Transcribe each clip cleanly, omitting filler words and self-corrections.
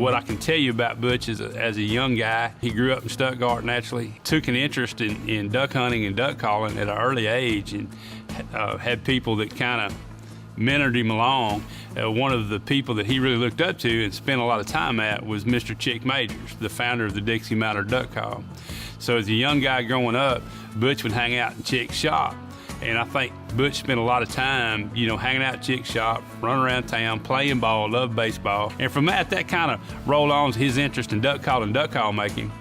What I can tell you about Butch is as a young guy, he grew up in Stuttgart naturally, took an interest in duck hunting and duck calling at an early age, and had people that kind of mentored him along. One of the people that he really looked up to and spent a lot of time at was Mr. Chick Majors, the founder of the Dixie Matter Duck Call. So as a young guy growing up, Butch would hang out in Chick's shop. And I think Butch spent a lot of time, hanging out at Chick's shop, running around town, playing ball, loved baseball. And from that kind of rolled on to his interest in duck call and duck call making,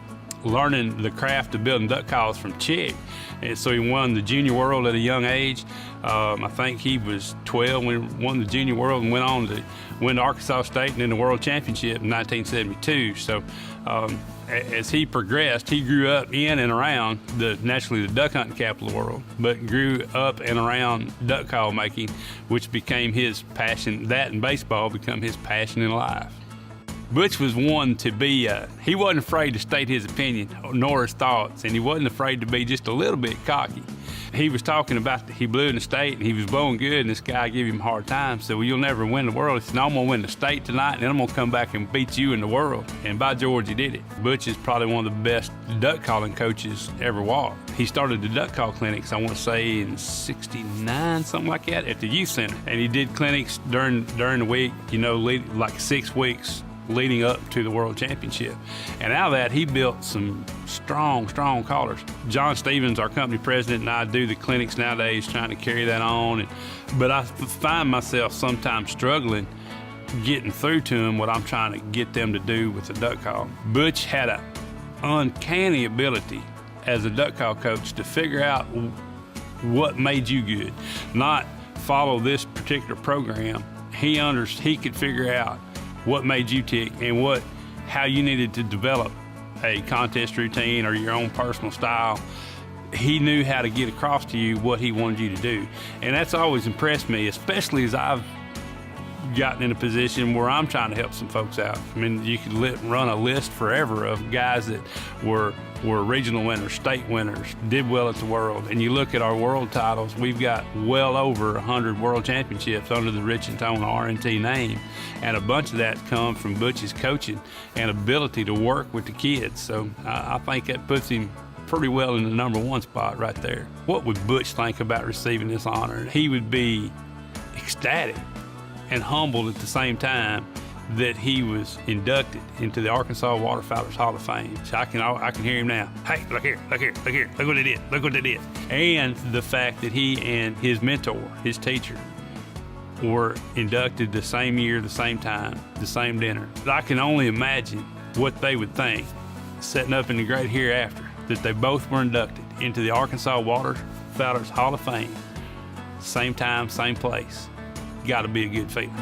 learning the craft of building duck calls from Chick. And so he won the Junior World at a young age. I think he was 12 when he won the Junior World and went on to win the Arkansas State and then the World Championship in 1972. So as he progressed, he grew up in and around naturally the duck hunting capital of the world, but grew up and around duck call making, which became his passion. That and baseball become his passion in life. Butch was one to be, he wasn't afraid to state his opinion nor his thoughts, and he wasn't afraid to be just a little bit cocky. He was talking about he blew in the state and he was blowing good, and this guy gave him a hard time. So, well, you'll never win the world. He said, no, I'm gonna win the state tonight, and then I'm gonna come back and beat you in the world. And by George, he did it. Butch is probably one of the best duck calling coaches ever walked. He started the duck call clinics, I want to say in '69, something like that, at the youth center. And he did clinics during the week, like 6 weeks leading up to the World Championship. And out of that, he built some strong callers. John Stevens, our company president, and I do the clinics nowadays, trying to carry that on. But I find myself sometimes struggling getting through to them what I'm trying to get them to do with the duck call. Butch had an uncanny ability as a duck call coach to figure out what made you good, not follow this particular program. He could figure out what made you tick and how you needed to develop a contest routine or your own personal style. He knew how to get across to you what he wanted you to do. And that's always impressed me, especially as I've gotten in a position where I'm trying to help some folks out. I mean, you could run a list forever of guys that were regional winners, state winners, did well at the world. And you look at our world titles, we've got well over 100 world championships under the Rich and Tone R&T name. And a bunch of that come from Butch's coaching and ability to work with the kids. So I think that puts him pretty well in the #1 spot right there. What would Butch think about receiving this honor? He would be ecstatic and humbled at the same time that he was inducted into the Arkansas Waterfowlers Hall of Fame. So I can hear him now. Hey, look here, look what they did. And the fact that he and his mentor, his teacher, were inducted the same year, the same time, the same dinner. I can only imagine what they would think, setting up in the great hereafter, that they both were inducted into the Arkansas Waterfowlers Hall of Fame. Same time, same place. Got to be a good feeling.